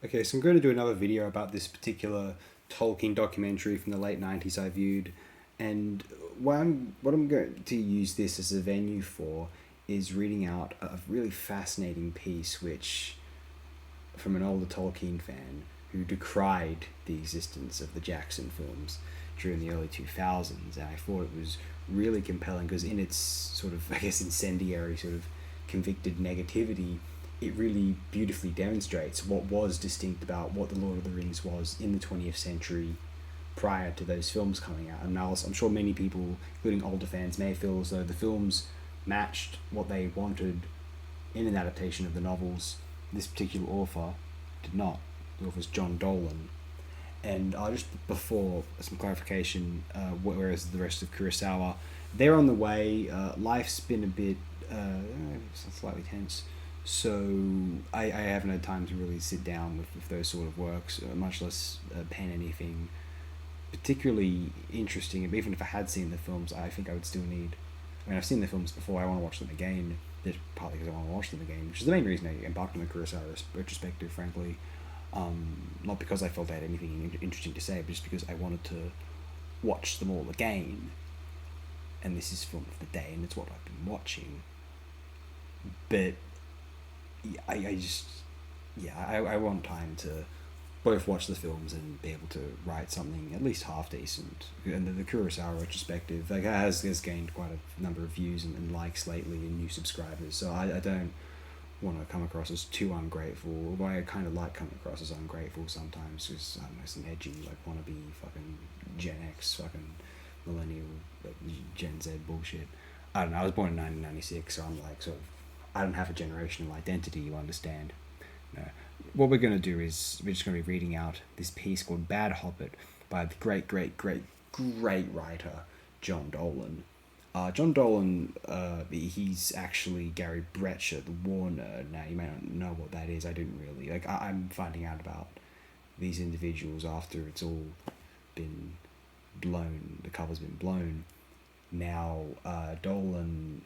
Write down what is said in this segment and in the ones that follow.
Okay, so I'm going to do another video about this particular Tolkien documentary from the late 90s I viewed. And what I'm going to use this as a venue for is reading out a really fascinating piece which from an older Tolkien fan who decried the existence of the Jackson films during the early 2000s. And I thought it was really compelling because, in its sort of, I guess, incendiary, sort of convicted negativity, it really beautifully demonstrates what was distinct about what The Lord of the Rings was in the 20th century prior to those films coming out. And I'm sure many people, including older fans, may feel as though the films matched what they wanted in an adaptation of the novels. This particular author did not. The author's John Dolan. And just before some clarification, whereas the rest of Kurosawa, they're on the way. Life's been a bit slightly tense, so I haven't had time to really sit down with those sort of works, much less pen anything particularly interesting. And even if I had seen the films, I think I would still need. I mean, I've seen the films before. I want to watch them again. Just partly because I want to watch them again, which is the main reason I embarked on the Kurosawa retrospective, frankly. Not because I felt I had anything interesting to say, but just because I wanted to watch them all again. And this is film of the day, and it's what I've been watching. But I want time to both watch the films and be able to write something at least half decent. And the Kurosawa retrospective has gained quite a number of views and likes lately and new subscribers. So I don't want to come across as too ungrateful. Although I kind of like coming across as ungrateful sometimes because I don't know, some edgy wannabe fucking Gen X fucking millennial Gen Z bullshit. I don't know. I was born in 1996, so I'm sort of I don't have a generational identity. You understand? No. What we're going to do is we're just going to be reading out this piece called Bad Hobbit by the great writer John Dolan. John Dolan, he's actually Gary Bretcher, the war nerd. Now, you may not know what that is. I didn't really. I'm finding out about these individuals after it's all been blown. The cover's been blown. Now, Dolan,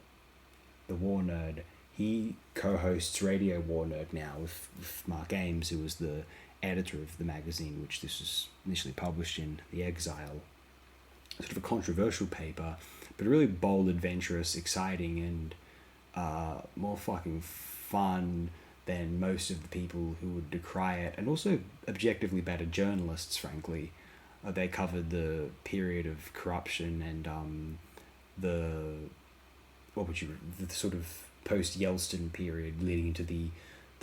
the war nerd, he co-hosts Radio War Nerd now with Mark Ames, who was the editor of the magazine, which this was initially published in, The Exile. Sort of a controversial paper, but really bold, adventurous, exciting, and more fucking fun than most of the people who would decry it, and also objectively better journalists, frankly. They covered the period of corruption and the sort of post-Yeltsin period leading into the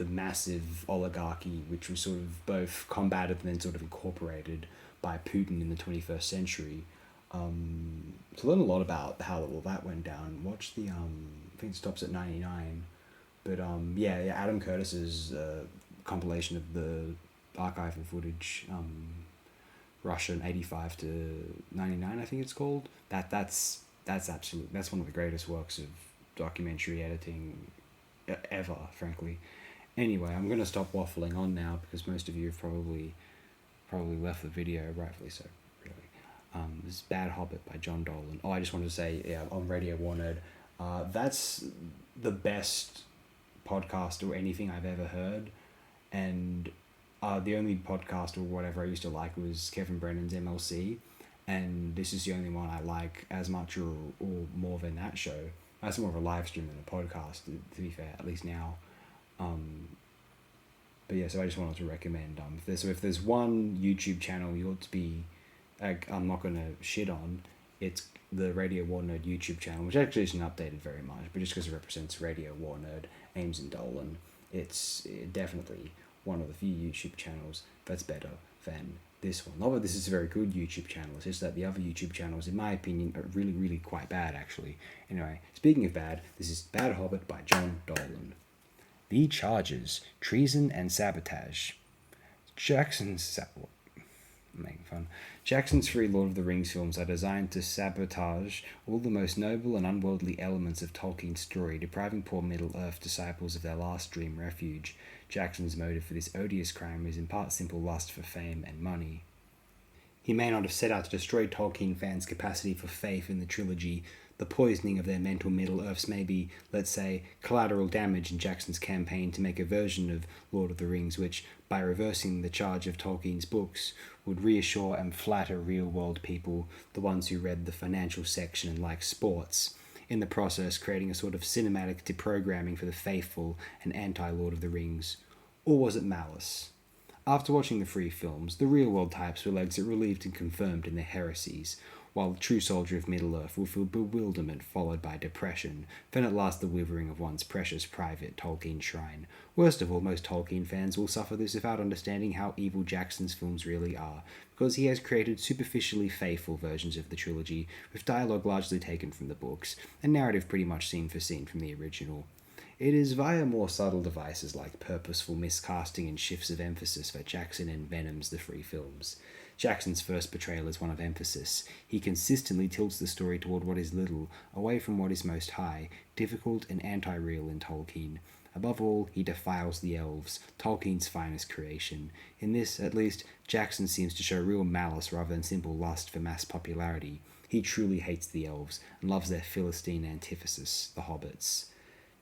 massive oligarchy, which was sort of both combated and then sort of incorporated by Putin in the 21st century. To learn a lot about how all that went down, watch the I think it stops at 99, but Adam Curtis's compilation of the archival footage, Russian 85 to 99, I think it's called. That's one of the greatest works of documentary editing ever, frankly. Anyway, I'm going to stop waffling on now because most of you have probably left the video, rightfully so, really. This is Bad Hobbit by John Dolan. I just wanted to say, on Radio War Nerd, that's the best podcast or anything I've ever heard, and the only podcast or whatever I used to like was Kevin Brennan's MLC, and this is the only one I like as much or more than that show. That's more of a live stream than a podcast, to be fair, at least now. But yeah, so I just wanted to recommend. If there's one YouTube channel you ought to be, I'm not gonna shit on, it's the Radio War Nerd YouTube channel, which actually isn't updated very much, but just because it represents Radio War Nerd, Ames and Dolan, it's definitely one of the few YouTube channels that's better than this one. Not that this is a very good YouTube channel, it's just that the other YouTube channels, in my opinion, are really, really quite bad, actually. Anyway, speaking of bad, this is Bad Hobbit by John Dolan. The charges: treason and sabotage. Jackson's three Lord of the Rings films are designed to sabotage all the most noble and unworldly elements of Tolkien's story, depriving poor Middle-earth disciples of their last dream refuge. Jackson's motive for this odious crime is in part simple lust for fame and money. He may not have set out to destroy Tolkien fans' capacity for faith in the trilogy The poisoning of their mental Middle-earths may be, let's say, collateral damage in Jackson's campaign to make a version of Lord of the Rings which, by reversing the charge of Tolkien's books, would reassure and flatter real-world people, the ones who read the financial section and like sports, in the process creating a sort of cinematic deprogramming for the faithful and anti-Lord of the Rings. Or was it malice? After watching the three films, the real-world types will exit relieved and confirmed in their heresies, while the true soldier of Middle-earth will feel bewilderment followed by depression, then at last the withering of one's precious private Tolkien shrine. Worst of all, most Tolkien fans will suffer this without understanding how evil Jackson's films really are, because he has created superficially faithful versions of the trilogy, with dialogue largely taken from the books, and narrative pretty much scene for scene from the original. It is via more subtle devices like purposeful miscasting and shifts of emphasis that Jackson envenoms the three films. Jackson's first portrayal is one of emphasis. He consistently tilts the story toward what is little, away from what is most high, difficult and anti-real in Tolkien. Above all, he defiles the elves, Tolkien's finest creation. In this, at least, Jackson seems to show real malice rather than simple lust for mass popularity. He truly hates the elves, and loves their Philistine antithesis, the hobbits.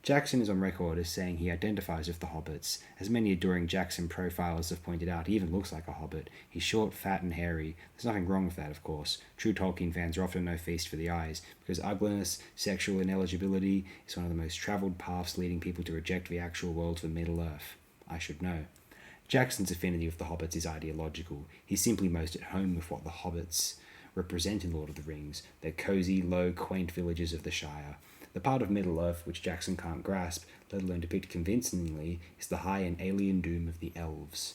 Jackson is on record as saying he identifies with the hobbits. As many adoring Jackson profilers have pointed out, he even looks like a hobbit. He's short, fat, and hairy. There's nothing wrong with that, of course. True Tolkien fans are often no feast for the eyes, because ugliness, sexual ineligibility, is one of the most travelled paths leading people to reject the actual world for Middle-earth. I should know. Jackson's affinity with the hobbits is ideological. He's simply most at home with what the hobbits represent in Lord of the Rings, their cosy, low, quaint villages of the Shire. The part of Middle-earth which Jackson can't grasp, let alone depict convincingly, is the high and alien doom of the elves.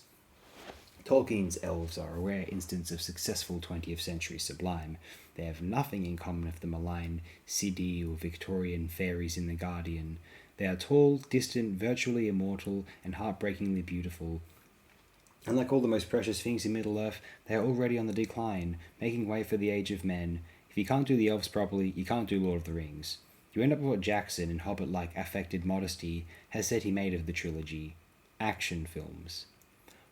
Tolkien's elves are a rare instance of successful 20th century sublime. They have nothing in common with the malign Siddi or Victorian fairies in The Guardian. They are tall, distant, virtually immortal, and heartbreakingly beautiful. Unlike all the most precious things in Middle-earth, they are already on the decline, making way for the age of men. If you can't do the elves properly, you can't do Lord of the Rings. You end up with what Jackson, in Hobbit-like affected modesty, has said he made of the trilogy: action films.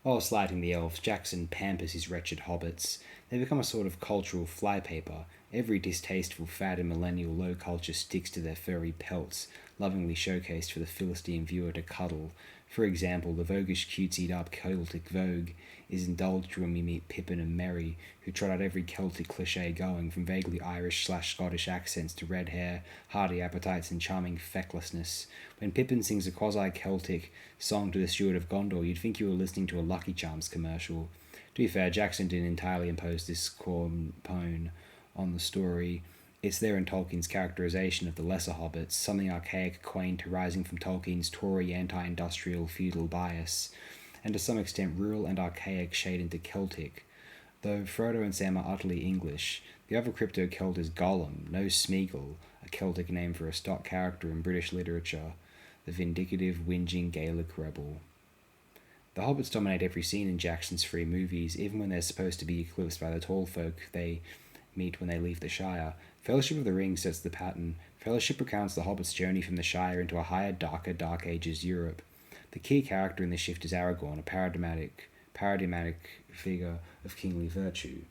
While slighting the elves, Jackson pampers his wretched hobbits. They become a sort of cultural flypaper. Every distasteful fad in millennial low culture sticks to their furry pelts, lovingly showcased for the Philistine viewer to cuddle. For example, the voguish cutesied-up Celtic Vogue is indulged when we meet Pippin and Merry, who trot out every Celtic cliché going, from vaguely Irish/Scottish accents to red hair, hearty appetites, and charming fecklessness. When Pippin sings a quasi-Celtic song to the Steward of Gondor, you'd think you were listening to a Lucky Charms commercial. To be fair, Jackson didn't entirely impose this cornpone on the story. It's there in Tolkien's characterization of the lesser hobbits, something archaic, quaint, arising from Tolkien's Tory anti-industrial feudal bias, and to some extent rural and archaic shade into Celtic. Though Frodo and Sam are utterly English, the other crypto-Celt is Gollum, no Smeagol, a Celtic name for a stock character in British literature, the vindicative, whinging Gaelic rebel. The hobbits dominate every scene in Jackson's three movies, even when they're supposed to be eclipsed by the tall folk they meet when they leave the Shire. Fellowship of the Ring sets the pattern. Fellowship recounts the hobbits' journey from the Shire into a higher, darker Dark Ages Europe. The key character in this shift is Aragorn, a paradigmatic figure of kingly virtue.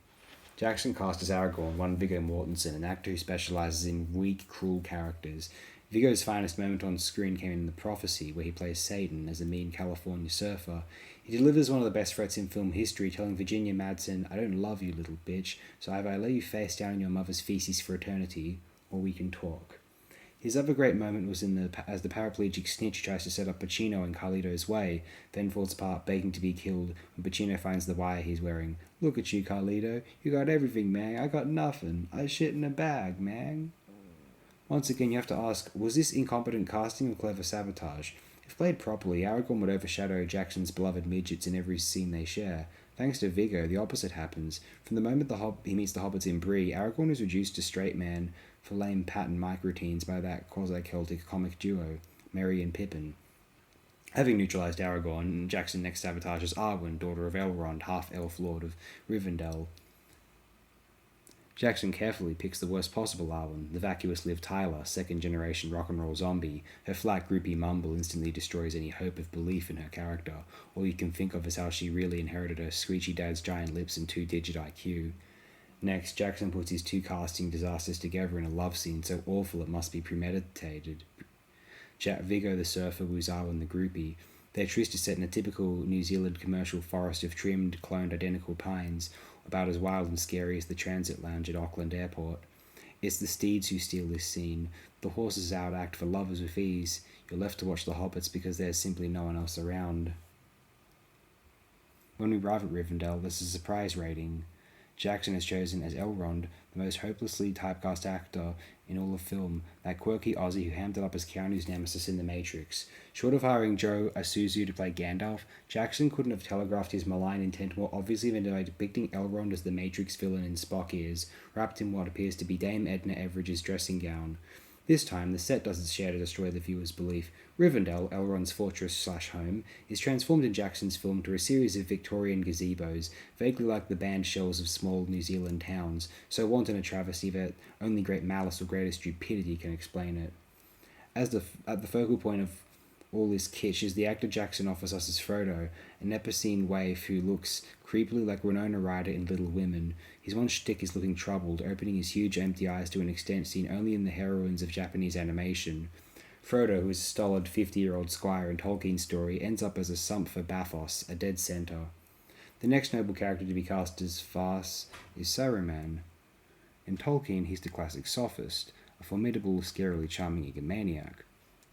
Jackson cast as Aragorn one Viggo Mortensen, an actor who specialises in weak, cruel characters. Viggo's finest moment on screen came in The Prophecy, where he plays Satan as a mean California surfer. He delivers one of the best threats in film history, telling Virginia Madsen, "I don't love you, little bitch, so either I lay you face down in your mother's feces for eternity, or we can talk." His other great moment was as the paraplegic snitch tries to set up Pacino in Carlito's Way, then falls apart begging to be killed when Pacino finds the wire he's wearing. "Look at you, Carlito. You got everything, man. I got nothing. I shit in a bag, man." Once again, you have to ask, was this incompetent casting or clever sabotage? If played properly, Aragorn would overshadow Jackson's beloved midgets in every scene they share. Thanks to Viggo, the opposite happens. From the moment he meets the hobbits in Bree, Aragorn is reduced to straight man for lame pattern mic routines by that quasi-Celtic comic duo, Merry and Pippin. Having neutralised Aragorn, Jackson next sabotages Arwen, daughter of Elrond, half-elf lord of Rivendell. Jackson carefully picks the worst possible Arwen, the vacuous Liv Tyler, second-generation rock-and-roll zombie. Her flat, groupie mumble instantly destroys any hope of belief in her character. All you can think of is how she really inherited her screechy dad's giant lips and two-digit IQ. Next, Jackson puts his two casting disasters together in a love scene so awful it must be premeditated. Vigo the surfer, Wuzawa and the groupie. Their tryst is set in a typical New Zealand commercial forest of trimmed, cloned identical pines, about as wild and scary as the transit lounge at Auckland Airport. It's the steeds who steal this scene. The horses out-act for lovers with ease. You're left to watch the hobbits because there's simply no one else around. When we arrive at Rivendell, there's a surprise rating. Jackson is chosen as Elrond, the most hopelessly typecast actor in all of film, that quirky Aussie who hammed it up as Keanu's nemesis in The Matrix. Short of hiring Joe Isuzu to play Gandalf, Jackson couldn't have telegraphed his malign intent more obviously than by depicting Elrond as the Matrix villain in Spock ears, wrapped in what appears to be Dame Edna Everidge's dressing gown. This time, the set doesn't share to destroy the viewer's belief. Rivendell, Elrond's fortress/home, is transformed in Jackson's film to a series of Victorian gazebos, vaguely like the band shells of small New Zealand towns, so wanton a travesty that only great malice or greatest stupidity can explain it. At the focal point of all this kitsch is the actor Jackson offers us as Frodo, a Nepicene waif who looks creepily like Winona Ryder in Little Women. His one shtick is looking troubled, opening his huge empty eyes to an extent seen only in the heroines of Japanese animation. Frodo, who is a stolid 50-year-old squire in Tolkien's story, ends up as a sump for Bathos, a dead centaur. The next noble character to be cast as Fas is Saruman. In Tolkien, he's the classic sophist, a formidable, scarily charming egomaniac.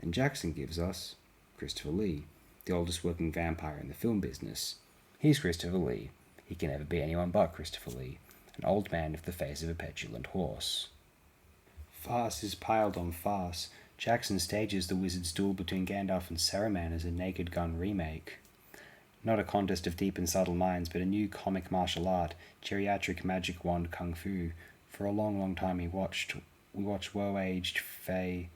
And Jackson gives us Christopher Lee, the oldest working vampire in the film business. He's Christopher Lee. He can never be anyone but Christopher Lee, an old man with the face of a petulant horse. Farce is piled on farce. Jackson stages the wizard's duel between Gandalf and Saruman as a Naked Gun remake. Not a contest of deep and subtle minds, but a new comic martial art, geriatric magic wand kung fu. For a long, long time we watched woe-aged, fey,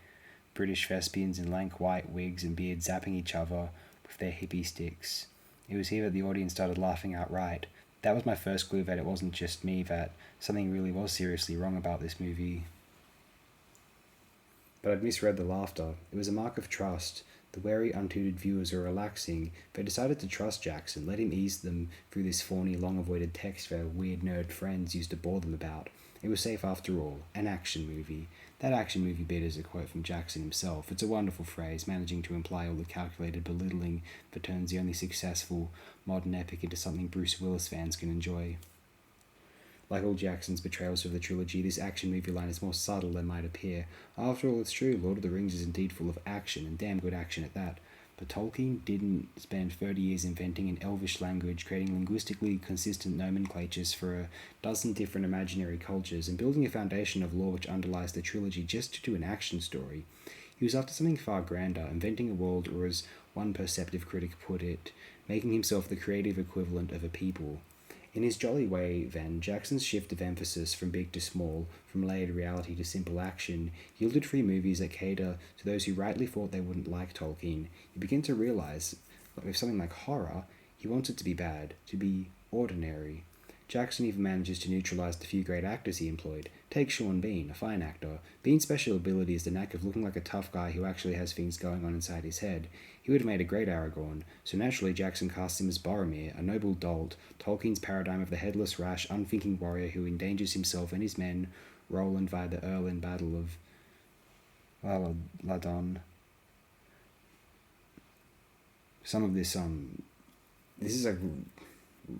British thespians in lank white wigs and beards zapping each other with their hippie sticks. It was here that the audience started laughing outright. That was my first clue that it wasn't just me, that something really was seriously wrong about this movie. But I'd misread the laughter. It was a mark of trust. The wary, untutored viewers were relaxing. They decided to trust Jackson, let him ease them through this thorny, long-avoided text their weird nerd friends used to bore them about. It was safe after all. An action movie. That action movie bit is a quote from Jackson himself. It's a wonderful phrase, managing to imply all the calculated belittling that turns the only successful modern epic into something Bruce Willis fans can enjoy. Like all Jackson's betrayals of the trilogy, this action movie line is more subtle than might appear. After all, it's true, Lord of the Rings is indeed full of action, and damn good action at that. But Tolkien didn't spend 30 years inventing an elvish language, creating linguistically consistent nomenclatures for a dozen different imaginary cultures, and building a foundation of lore which underlies the trilogy just to do an action story. He was after something far grander, inventing a world, or as one perceptive critic put it, making himself the creative equivalent of a people. In his jolly way, then, Jackson's shift of emphasis from big to small, from layered reality to simple action, yielded 3 movies that cater to those who rightly thought they wouldn't like Tolkien. You begin to realize that with something like horror, he wants it to be bad, to be ordinary. Jackson even manages to neutralize the few great actors he employed. Take Sean Bean, a fine actor. Bean's special ability is the knack of looking like a tough guy who actually has things going on inside his head. He would have made a great Aragorn, so naturally Jackson casts him as Boromir, a noble dolt, Tolkien's paradigm of the headless, rash, unthinking warrior who endangers himself and his men, Roland via the Earl in Battle of Ladon. Some of this is like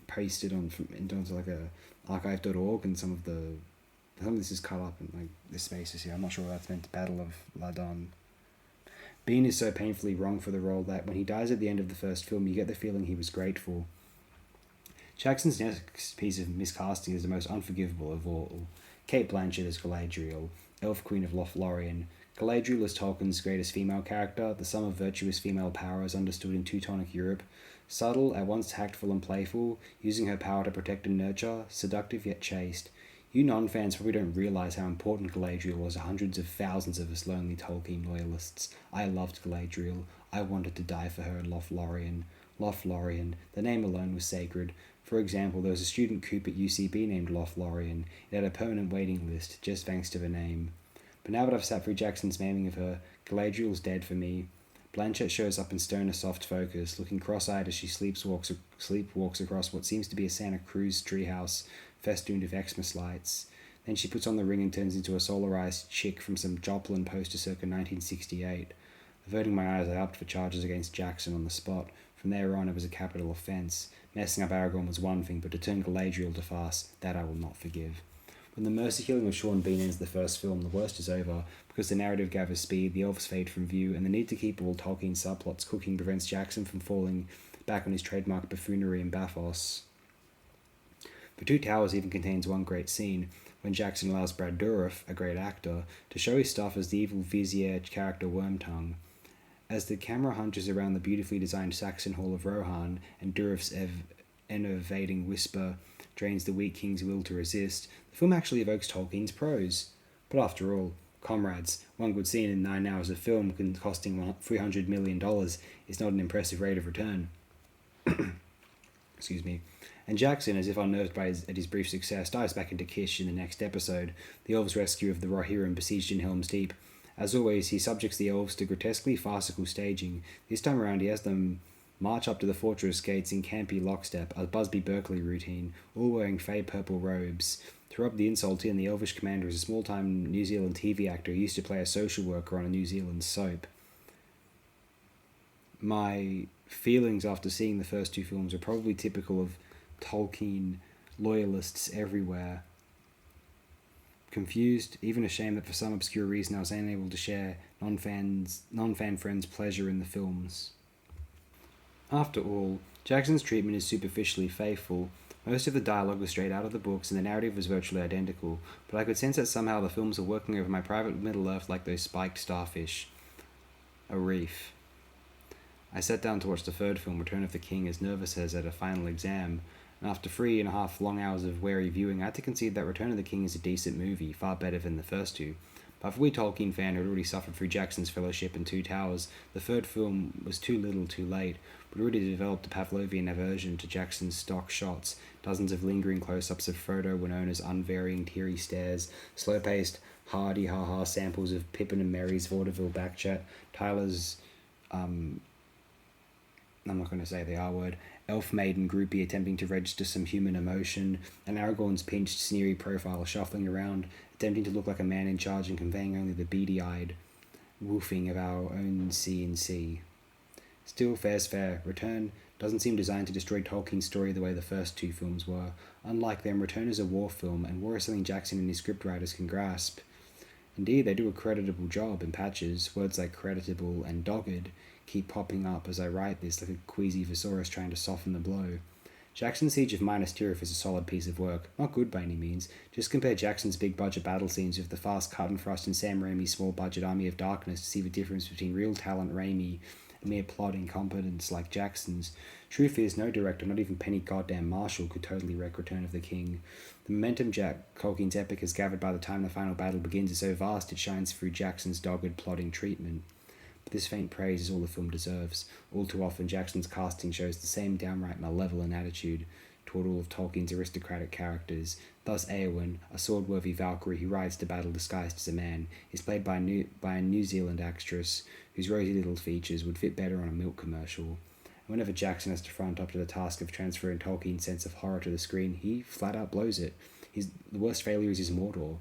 pasted onto like a archive.org, and some of this is cut up in like the spaces here. I'm not sure what that's meant. Battle of Ladon. Bean is so painfully wrong for the role that when he dies at the end of the first film, you get the feeling he was grateful. Jackson's next piece of miscasting is the most unforgivable of all. Cate Blanchett as Galadriel, Elf Queen of Lothlorien. Galadriel is Tolkien's greatest female character, the sum of virtuous female power as understood in Teutonic Europe. Subtle, at once tactful and playful, using her power to protect and nurture, seductive yet chaste. You non-fans probably don't realize how important Galadriel was to hundreds of thousands of us lonely Tolkien loyalists. I loved Galadriel. I wanted to die for her in Lothlorien. Lothlorien, the name alone was sacred. For example, there was a student coup at UCB named Lothlorien. It had a permanent waiting list, just thanks to the name. But now that I've sat through Jackson's maiming of her, Galadriel's dead for me. Blanchett shows up in stoner soft focus, looking cross-eyed as she sleepwalks across what seems to be a Santa Cruz treehouse festooned with Xmas lights. Then she puts on the ring and turns into a solarized chick from some Joplin poster circa 1968. Averting my eyes, I opted for charges against Jackson on the spot. From there on, it was a capital offence. Messing up Aragorn was one thing, but to turn Galadriel to farce, that I will not forgive. When the mercy killing of Sean Bean ends the first film, the worst is over, because the narrative gathers speed, the elves fade from view, and the need to keep all Tolkien subplots cooking prevents Jackson from falling back on his trademark buffoonery and bathos. The Two Towers even contains one great scene, when Jackson allows Brad Dourif, a great actor, to show his stuff as the evil vizier character Wormtongue. As the camera hunches around the beautifully designed Saxon Hall of Rohan, and Dourif's enervating whisper drains the weak king's will to resist, the film actually evokes Tolkien's prose. But after all, comrades, one good scene in 9 hours of film costing $300 million is not an impressive rate of return. Excuse me. And Jackson, as if unnerved at his brief success, dives back into Kish in the next episode, the elves' rescue of the Rohirrim besieged in Helm's Deep. As always, he subjects the elves to grotesquely farcical staging. This time around, he has them march up to the fortress gates in campy lockstep, a Busby Berkeley routine, all wearing fey purple robes. To rub the insult in, the elvish commander is a small-time New Zealand TV actor who used to play a social worker on a New Zealand soap. My feelings after seeing the first two films are probably typical of Tolkien loyalists everywhere. Confused, even ashamed that for some obscure reason I was unable to share non-fan friends' pleasure in the films. After all, Jackson's treatment is superficially faithful. Most of the dialogue was straight out of the books and the narrative was virtually identical, but I could sense that somehow the films were working over my private Middle-earth like those spiked starfish. A reef. I sat down to watch the third film, Return of the King, as nervous as at a final exam, and after 3.5 long hours of wary viewing, I had to concede that Return of the King is a decent movie, far better than the first two. But for we Tolkien fan who had already suffered through Jackson's Fellowship and Two Towers, the third film was too little too late, but already developed a Pavlovian aversion to Jackson's stock shots, dozens of lingering close-ups of Frodo, Winona's unvarying teary stares, slow-paced, hardy ha-ha samples of Pippin and Merry's vaudeville backchat, Tyler's, I'm not going to say the R word, elf maiden groupie attempting to register some human emotion, and Aragorn's pinched, sneery profile shuffling around, attempting to look like a man in charge and conveying only the beady-eyed woofing of our own C&C. Still, fair's fair. Return doesn't seem designed to destroy Tolkien's story the way the first two films were. Unlike them, Return is a war film, and war is something Jackson and his scriptwriters can grasp. Indeed, they do a creditable job in patches. Words like creditable and dogged keep popping up as I write this, like a queasy thesaurus trying to soften the blow. Jackson's Siege of Minas Tirith is a solid piece of work. Not good by any means. Just compare Jackson's big-budget battle scenes with the fast cut-and-thrust in Sam Raimi's small-budget Army of Darkness to see the difference between real talent Raimi and mere plot incompetence like Jackson's. Truth is, no director, not even Penny Goddamn Marshall, could totally wreck Return of the King. The momentum Tolkien's epic has gathered by the time the final battle begins is so vast it shines through Jackson's dogged, plodding treatment. But this faint praise is all the film deserves. All too often, Jackson's casting shows the same downright malevolent attitude toward all of Tolkien's aristocratic characters. Thus, Eowyn, a sword-worthy Valkyrie who rides to battle disguised as a man, is played by a New Zealand actress whose rosy little features would fit better on a milk commercial. And whenever Jackson has to front up to the task of transferring Tolkien's sense of horror to the screen, he flat out blows it. The worst failure is his Mordor.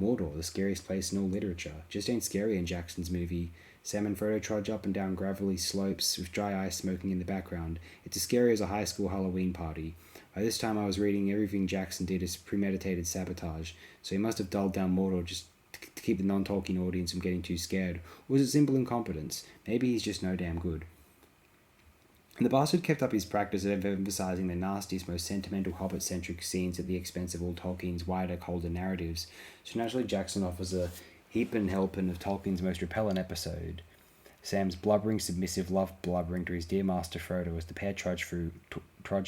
Mordor, the scariest place in all literature, just ain't scary in Jackson's movie. Sam and Frodo trudge up and down gravelly slopes with dry ice smoking in the background. It's as scary as a high school Halloween party. By this time I was reading everything Jackson did as premeditated sabotage, so he must have dulled down Mordor just to keep the non-Tolkien audience from getting too scared. Or was it simple incompetence? Maybe he's just no damn good. And the bastard kept up his practice of emphasizing the nastiest, most sentimental Hobbit-centric scenes at the expense of all Tolkien's wider, colder narratives. So naturally Jackson offers a heapin' helpin' of Tolkien's most repellent episode. Sam's blubbering, submissive love blubbering to his dear master Frodo as the pair trudge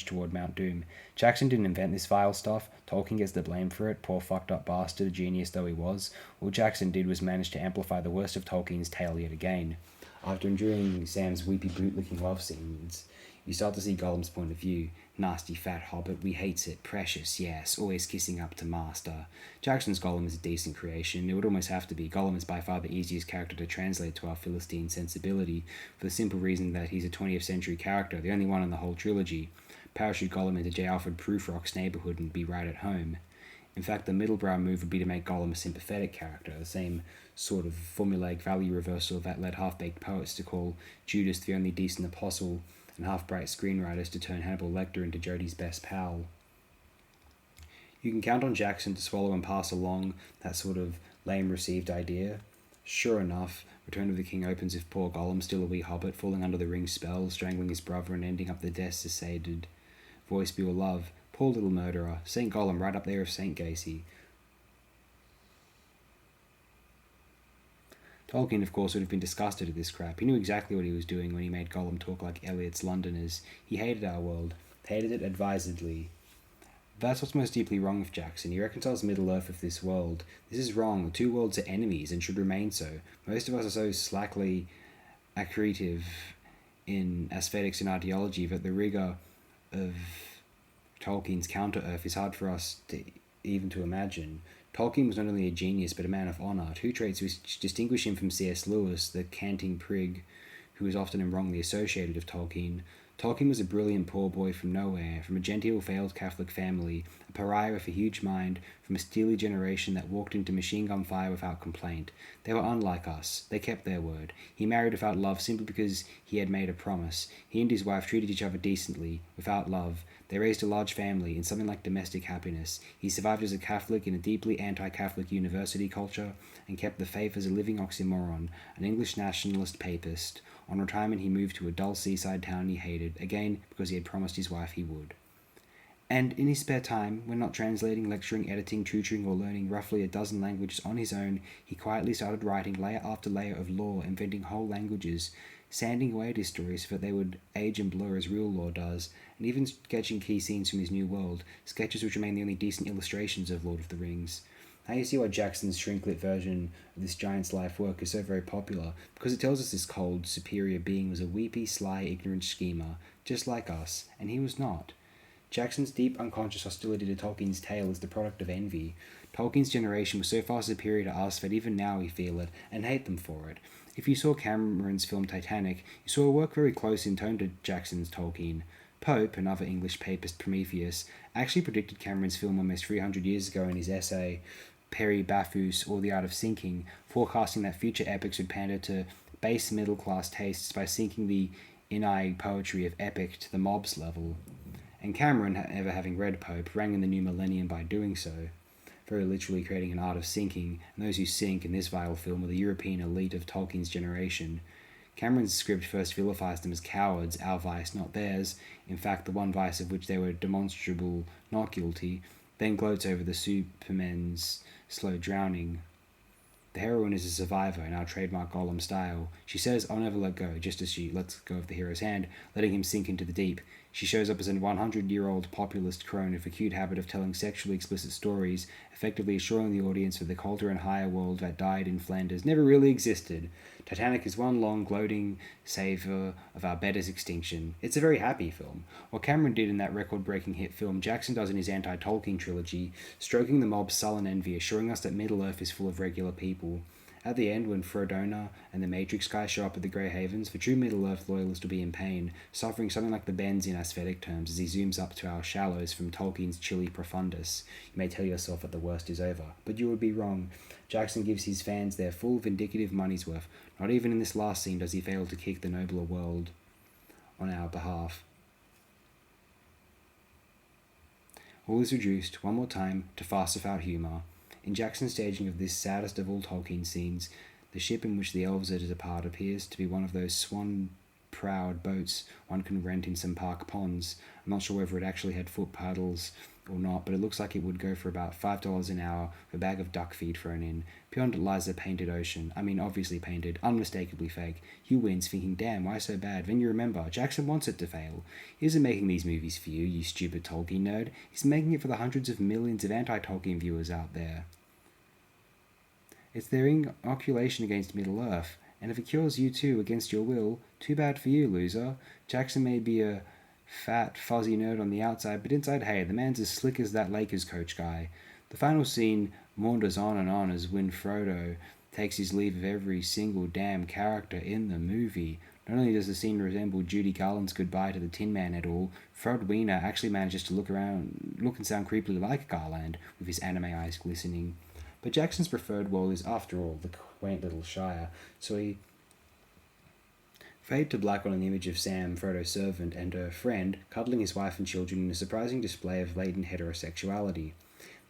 toward Mount Doom. Jackson didn't invent this vile stuff. Tolkien gets the blame for it, poor fucked up bastard, genius though he was. All Jackson did was manage to amplify the worst of Tolkien's tale yet again. After enduring Sam's weepy bootlicking love scenes, You start to see Gollum's point of view. Nasty fat hobbit, we hates it. Precious, yes, always kissing up to master. Jackson's Gollum is a decent creation. It would almost have to be. Gollum is by far the easiest character to translate to our Philistine sensibility, for the simple reason that he's a 20th century character, the only one in the whole trilogy. Parachute Gollum into J. Alfred Prufrock's neighbourhood and be right at home. In fact, the middlebrow move would be to make Gollum a sympathetic character, the same sort of formulaic value reversal that led half-baked poets to call Judas the only decent apostle, and half-bright screenwriters to turn Hannibal Lecter into Jodie's best pal. You can count on Jackson to swallow and pass along that sort of lame-received idea. Sure enough, Return of the King opens with poor Gollum, still a wee hobbit, falling under the ring's spell, strangling his brother and ending up the desiccated voice be all love. Poor little murderer. St. Gollum right up there with St. Gacy. Tolkien, of course, would have been disgusted at this crap. He knew exactly what he was doing when he made Gollum talk like Eliot's Londoners. He hated our world. Hated it advisedly. That's what's most deeply wrong with Jackson. He reconciles Middle-earth with this world. This is wrong. The two worlds are enemies and should remain so. Most of us are so slackly accretive in aesthetics and ideology that the rigour of Tolkien's Counter-Earth is hard for us to even to imagine. Tolkien was not only a genius, but a man of honour, two traits which distinguish him from C.S. Lewis, the canting prig who is often and wrongly associated with Tolkien. Tolkien was a brilliant poor boy from nowhere, from a genteel failed Catholic family, a pariah with a huge mind, from a steely generation that walked into machine gun fire without complaint. They were unlike us. They kept their word. He married without love simply because he had made a promise. He and his wife treated each other decently, without love. They raised a large family in something like domestic happiness. He survived as a Catholic in a deeply anti-Catholic university culture and kept the faith as a living oxymoron, an English nationalist papist. On retirement, he moved to a dull seaside town he hated, again because he had promised his wife he would. And in his spare time, when not translating, lecturing, editing, tutoring, or learning roughly a dozen languages on his own, he quietly started writing layer after layer of lore, inventing whole languages, sanding away at his stories so that they would age and blur as real lore does, and even sketching key scenes from his new world, sketches which remain the only decent illustrations of Lord of the Rings. Now you see why Jackson's shrinklet version of this giant's life work is so very popular, because it tells us this cold, superior being was a weepy, sly, ignorant schemer, just like us, and he was not. Jackson's deep, unconscious hostility to Tolkien's tale is the product of envy. Tolkien's generation was so far superior to us that even now we feel it, and hate them for it. If you saw Cameron's film Titanic, you saw a work very close in tone to Jackson's Tolkien. Pope, another English papist Prometheus, actually predicted Cameron's film almost 300 years ago in his essay Peri Baphus, or the Art of Sinking, forecasting that future epics would pander to base middle-class tastes by sinking the in-eye poetry of epic to the mob's level. And Cameron, never having read Pope, rang in the new millennium by doing so, very literally creating an art of sinking, and those who sink in this vile film were the European elite of Tolkien's generation. Cameron's script first vilifies them as cowards, our vice, not theirs, in fact the one vice of which they were demonstrable not guilty, then gloats over the Supermen's slow drowning. The heroine is a survivor in our trademark Gollum style. She says, "I'll never let go," just as she lets go of the hero's hand, letting him sink into the deep. She shows up as a 100-year-old populist crone with a cute habit of telling sexually explicit stories, effectively assuring the audience that the colder and higher world that died in Flanders never really existed. Titanic is one long, gloating savour of our better's extinction. It's a very happy film. What Cameron did in that record-breaking hit film, Jackson does in his anti-Tolkien trilogy, stroking the mob's sullen envy, assuring us that Middle-earth is full of regular people. At the end, when Frodona and the Matrix guy show up at the Grey Havens, the true Middle-earth loyalist will be in pain, suffering something like the bends in aesthetic terms as he zooms up to our shallows from Tolkien's chilly profundus. You may tell yourself that the worst is over, but you would be wrong. Jackson gives his fans their full vindicative money's worth. Not even in this last scene does he fail to kick the nobler world on our behalf. All is reduced, one more time, to farce without humour. In Jackson's staging of this saddest of all Tolkien scenes, the ship in which the elves are to depart appears to be one of those swan-prowed boats one can rent in some park ponds. I'm not sure whether it actually had foot paddles or not, but it looks like it would go for about $5 an hour with a bag of duck feed thrown in. Beyond it lies a painted ocean. I mean, obviously painted, unmistakably fake. Hugh wins, thinking, damn, why so bad? Then you remember, Jackson wants it to fail. He isn't making these movies for you stupid Tolkien nerd. He's making it for the hundreds of millions of anti-Tolkien viewers out there. It's their inoculation against Middle-earth, and if it cures you too against your will, too bad for you, loser. Jackson may be a fat, fuzzy nerd on the outside, but inside, hey, the man's as slick as that Lakers coach guy. The final scene maunders on and on as when Frodo takes his leave of every single damn character in the movie. Not only does the scene resemble Judy Garland's goodbye to the Tin Man at all, Fred Wiener actually manages to look and sound creepily like Garland, with his anime eyes glistening. But Jackson's preferred world is, after all, the quaint little Shire, so he fade to black on an image of Sam, Frodo's servant, and her friend, cuddling his wife and children in a surprising display of latent heterosexuality.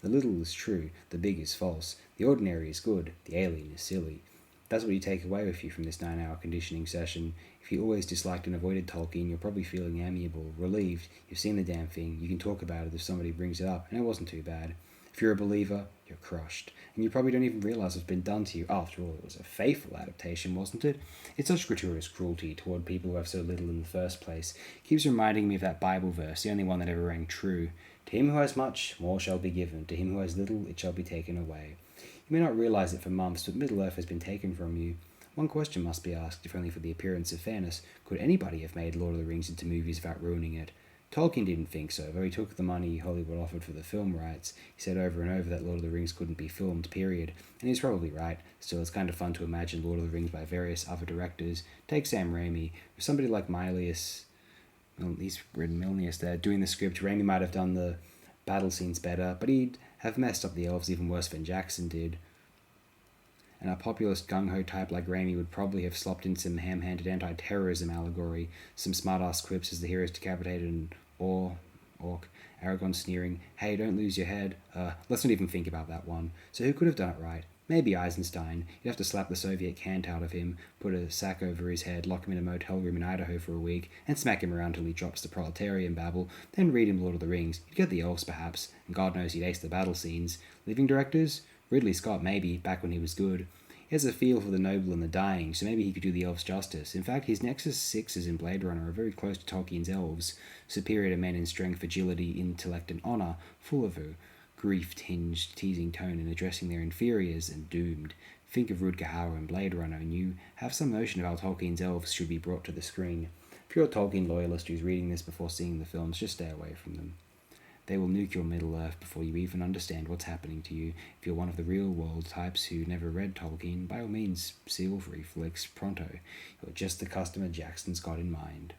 The little is true, the big is false, the ordinary is good, the alien is silly. That's what you take away with you from this 9-hour conditioning session. If you always disliked and avoided Tolkien, you're probably feeling amiable, relieved, you've seen the damn thing, you can talk about it if somebody brings it up, and it wasn't too bad. If you're a believer, you're crushed, and you probably don't even realise what's been done to you. After all, it was a faithful adaptation, wasn't it? It's such gratuitous cruelty toward people who have so little in the first place. It keeps reminding me of that Bible verse, the only one that ever rang true. To him who has much, more shall be given. To him who has little, it shall be taken away. You may not realise it for months, but Middle-earth has been taken from you. One question must be asked, if only for the appearance of fairness. Could anybody have made Lord of the Rings into movies without ruining it? Tolkien didn't think so, though he took the money Hollywood offered for the film rights. He said over and over that Lord of the Rings couldn't be filmed, period. And he's probably right. Still, it's kind of fun to imagine Lord of the Rings by various other directors. Take Sam Raimi. With somebody like Milius, well, he's written Milnius there, doing the script, Raimi might have done the battle scenes better, but he'd have messed up the elves even worse than Jackson did. And a populist gung-ho type like Raimi would probably have slopped in some ham-handed anti-terrorism allegory, some smart-ass quips as the heroes decapitated an orc, Aragorn sneering, hey, don't lose your head. Let's not even think about that one. So who could have done it right? Maybe Eisenstein. You'd have to slap the Soviet cant out of him, put a sack over his head, lock him in a motel room in Idaho for a week, and smack him around till he drops the proletarian babble, then read him Lord of the Rings. You'd get the elves, perhaps, and God knows he'd ace the battle scenes. Living directors? Ridley Scott, maybe, back when he was good. He has a feel for the noble and the dying, so maybe he could do the elves justice. In fact, his Nexus 6s in Blade Runner are very close to Tolkien's elves, superior to men in strength, agility, intellect, and honour, full of a grief-tinged, teasing tone in addressing their inferiors and doomed. Think of Rutger Hauer in Blade Runner, and you have some notion of how Tolkien's elves should be brought to the screen. If you're a Tolkien loyalist who's reading this before seeing the films, just stay away from them. They will nuke your Middle-earth before you even understand what's happening to you. If you're one of the real-world types who never read Tolkien, by all means, seal free flicks pronto. You're just the customer Jackson's got in mind.